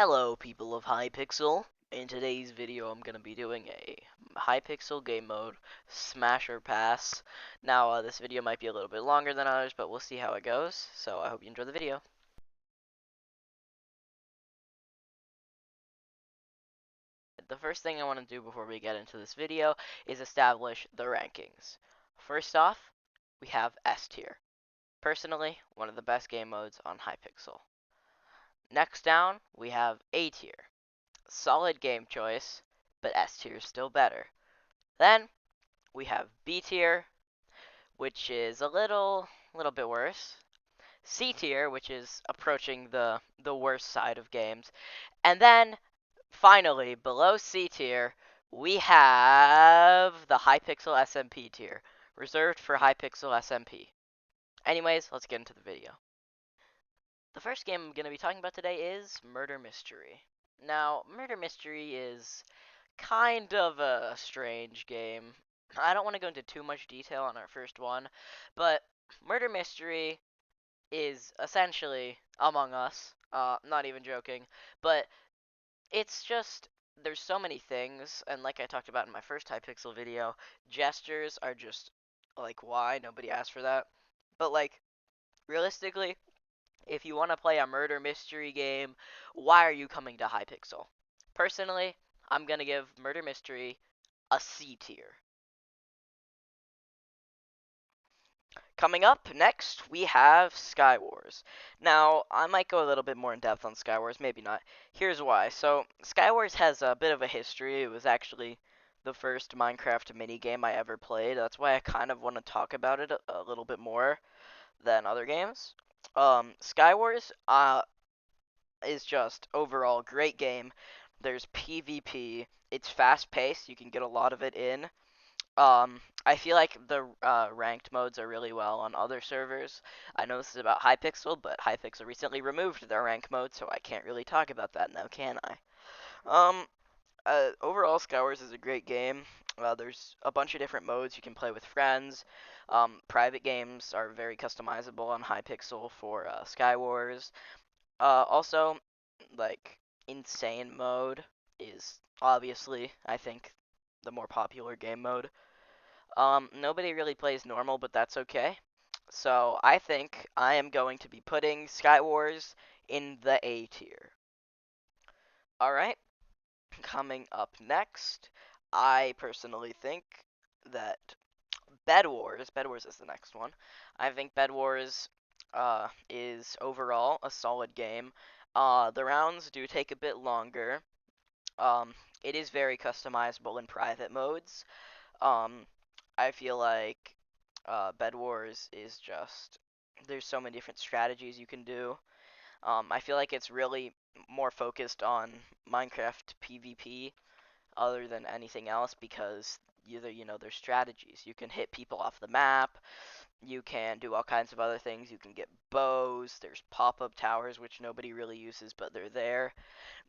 Hello people of Hypixel. In today's video I'm going to be doing a Hypixel game mode smash or pass. Now this video might be a little bit longer than others, but we'll see how it goes. So I hope you enjoy the video. The first thing I want to do before we get into this video is establish the rankings. First off, we have S tier. Personally, one of the best game modes on Hypixel. Next down, we have A tier. Solid game choice, but S tier is still better. Then we have B tier, which is a little bit worse. C tier, which is approaching the worst side of games. And then finally, below C tier, we have the Hypixel SMP tier, reserved for Hypixel SMP. Anyways, let's get into the video. The first game I'm going to be talking about today is Murder Mystery. Now, Murder Mystery is kind of a strange game. I don't want to go into too much detail on our first one, but Murder Mystery is essentially Among Us. Not even joking, but it's just there's so many things, and like I talked about in my first Hypixel video, gestures are just like why nobody asked for that. But like realistically, if you want to play a murder mystery game, why are you coming to Hypixel? Personally, I'm gonna give Murder Mystery a C tier. Coming up next, we have Skywars. Now, I might go a little bit more in depth on Skywars, maybe not. Here's why. So, Skywars has a bit of a history. It was actually the first Minecraft minigame I ever played. That's why I kind of want to talk about it a little bit more than other games. Skywars is just overall great game. There's PvP. It's fast paced. You can get a lot of it in. I feel like the ranked modes are really well on other servers. I know this is about Hypixel, but Hypixel recently removed their rank mode, so I can't really talk about that now, can I? Um, Overall, Skywars is a great game. There's a bunch of different modes you can play with friends. Private games are very customizable on Hypixel for Skywars. Also, like, Insane mode is obviously, I think, the more popular game mode. Nobody really plays normal, but that's okay. So I think I am going to be putting Skywars in the A tier. Alright, coming up next, I personally think that Bed Wars is the next one. I think Bed Wars is overall a solid game. The rounds do take a bit longer. Um, it is very customizable in private modes. Um, I feel like Bed Wars is just there's so many different strategies you can do. I feel like it's really more focused on Minecraft PvP other than anything else because either there's strategies. You can hit people off the map. You can do all kinds of other things. You can get bows. There's pop-up towers which nobody really uses, but they're there.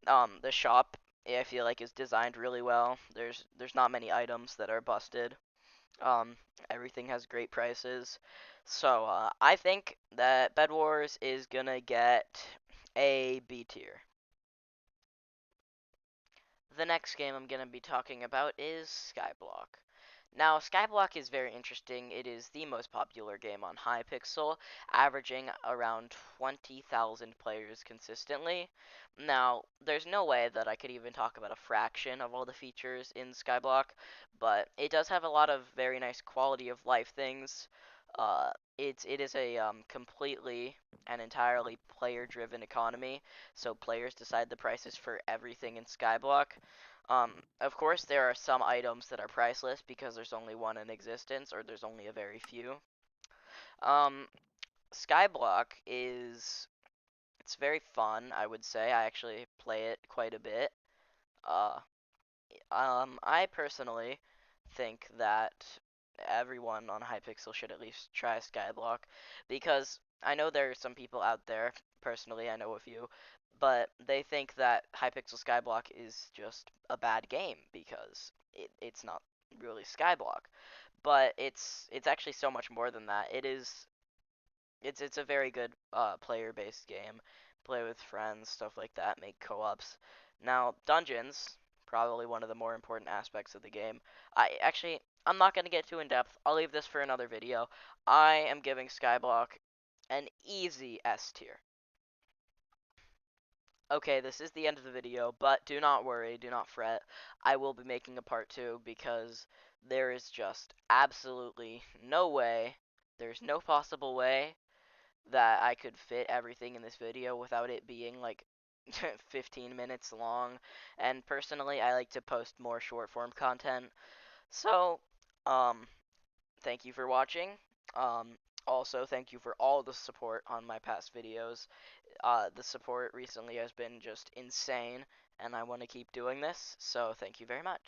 The shop I feel like is designed really well. There's not many items that are busted. Um, Everything has great prices. So I think that Bed Wars is gonna get a B tier. The next game I'm gonna be talking about is Skyblock. Now, Skyblock is very interesting. It is the most popular game on Hypixel, averaging around 20,000 players consistently. Now, there's no way that I could even talk about a fraction of all the features in Skyblock, but it does have a lot of very nice quality of life things. It is a completely and entirely player-driven economy, so players decide the prices for everything in Skyblock. Of course, there are some items that are priceless because there's only one in existence or there's only a very few. Um, Skyblock is it's very fun, I would say. I actually play it quite a bit. Uh, I personally think that everyone on Hypixel should at least try Skyblock because I know there are some people out there, personally, I know a few, but they think that Hypixel Skyblock is just a bad game because it's not really Skyblock. But it's actually so much more than that. It's a very good player-based game. play with friends, stuff like that, make co-ops. Now, dungeons, probably one of the more important aspects of the game. I'm not going to get too in depth. I'll leave this for another video. I am giving Skyblock an easy S tier. Okay, this is the end of the video, but do not worry, do not fret. I will be making a part 2 because there is just absolutely no way, there's no possible way that I could fit everything in this video without it being like 15 minutes long. And personally, I like to post more short form content. So, um, thank you for watching. Also, thank you for all the support on my past videos. The support recently has been just insane, and I want to keep doing this, so thank you very much.